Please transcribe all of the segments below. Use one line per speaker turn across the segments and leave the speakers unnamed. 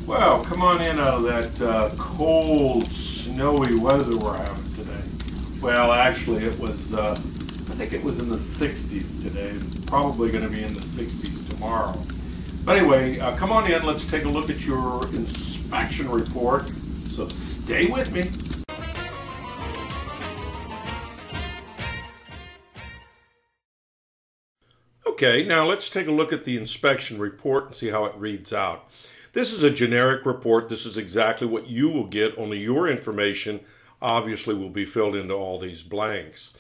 Well, come on in out of that cold, snowy weather we're having today. Well, actually, it was, I think it was in the 60s today. Probably going to be in the 60s tomorrow. But anyway, come on in. Let's take a look at your inspection report. So stay with me. Okay, now let's take a look at the inspection report and see how it reads out. This is a generic report. This is exactly what you will get, only your information obviously will be filled into all these blanks.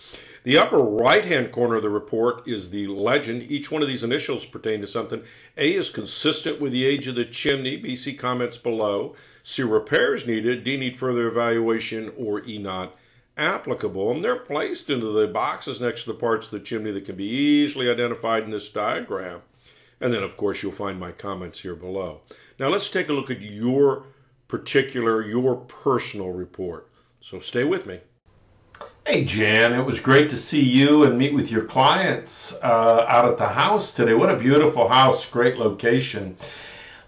The upper right-hand corner of the report is the legend. Each one of these initials pertain to something. A is consistent with the age of the chimney. B, see comments below. C, repairs needed. D, need further evaluation. Or E, not applicable. And they're placed into the boxes next to the parts of the chimney that can be easily identified in this diagram. And then, of course, you'll find my comments here below. Now, let's take a look at your personal report. So stay with me. Hey, Jan, it was great to see you and meet with your clients out at the house today. What a beautiful house, great location.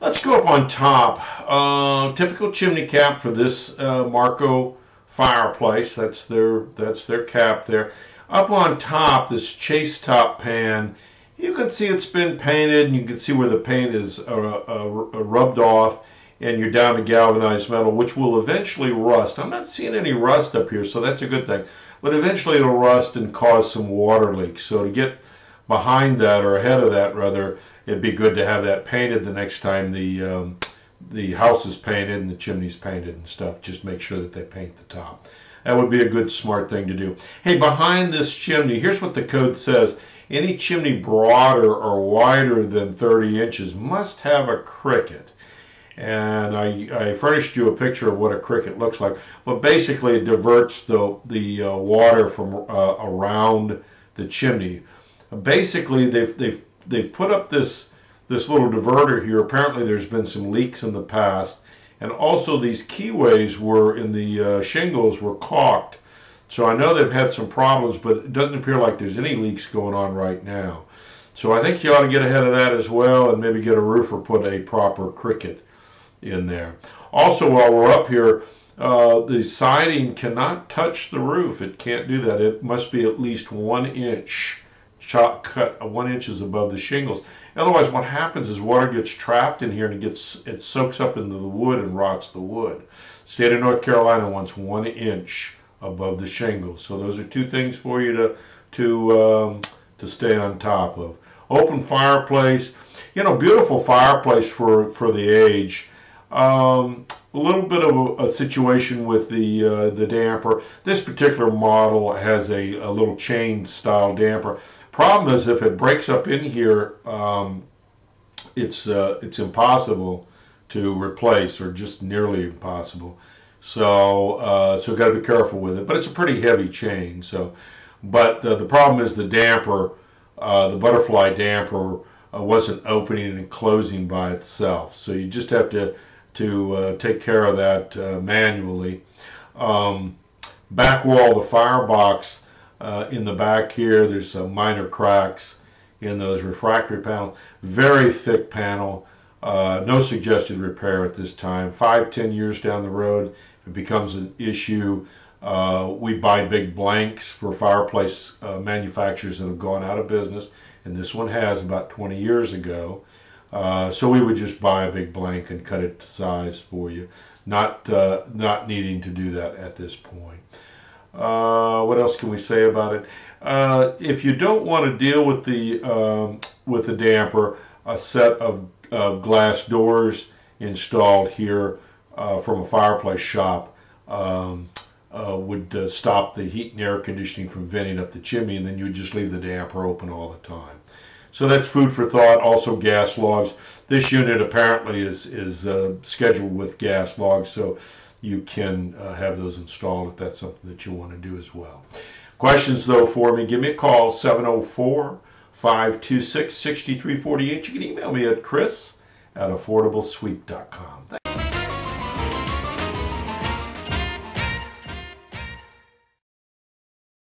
Let's go up on top. Typical chimney cap for this Marco fireplace. That's their cap there. Up on top, this chase top pan. You can see it's been painted, and you can see where the paint is rubbed off, and you're down to galvanized metal, which will eventually rust. I'm not seeing any rust up here, so that's a good thing. But eventually it'll rust and cause some water leaks. So to get behind that, or ahead of that rather, it'd be good to have that painted the next time the house is painted and the chimney's painted and stuff. Just make sure that they paint the top. That would be a good, smart thing to do. Hey, behind this chimney, here's what the code says. Any chimney broader or wider than 30 inches must have a cricket. And I furnished you a picture of what a cricket looks like. Well, basically, it diverts the water from around the chimney. Basically, they've put up this little diverter here. Apparently, there's been some leaks in the past, and also these keyways were in the shingles were caulked. So I know they've had some problems, but it doesn't appear like there's any leaks going on right now. So I think you ought to get ahead of that as well, and maybe get a roofer put a proper cricket in there. Also, while we're up here, the siding cannot touch the roof. It can't do that. It must be at least 1 inch cut 1 inch above the shingles. Otherwise, what happens is water gets trapped in here, and it soaks up into the wood and rots the wood. State of North Carolina wants 1 inch above the shingles. So those are two things for you to stay on top of. Open fireplace, beautiful fireplace for the age. A little bit of a situation with the damper. This particular model has a little chain style damper. Problem is, if it breaks up in here, it's impossible to replace, or just nearly impossible. So got to be careful with it. But it's a pretty heavy chain. But the problem is the damper, the butterfly damper, wasn't opening and closing by itself. So you just have to take care of that manually. Back wall of the firebox, in the back here, there's some minor cracks in those refractory panels. Very thick panel. No suggested repair at this time. 5-10 years down the road, if it becomes an issue, we buy big blanks for fireplace manufacturers that have gone out of business, and this one has about 20 years ago. So we would just buy a big blank and cut it to size for you, not needing to do that at this point. What else can we say about it? If you don't want to deal with the damper, a set of glass doors installed here from a fireplace shop would stop the heat and air conditioning from venting up the chimney, and then you would just leave the damper open all the time. So that's food for thought. Also, gas logs. This unit apparently is scheduled with gas logs, so you can have those installed if that's something that you want to do as well. Questions, though, for me, give me a call, 704-526-6348. You can email me at chris@affordablesweep.com.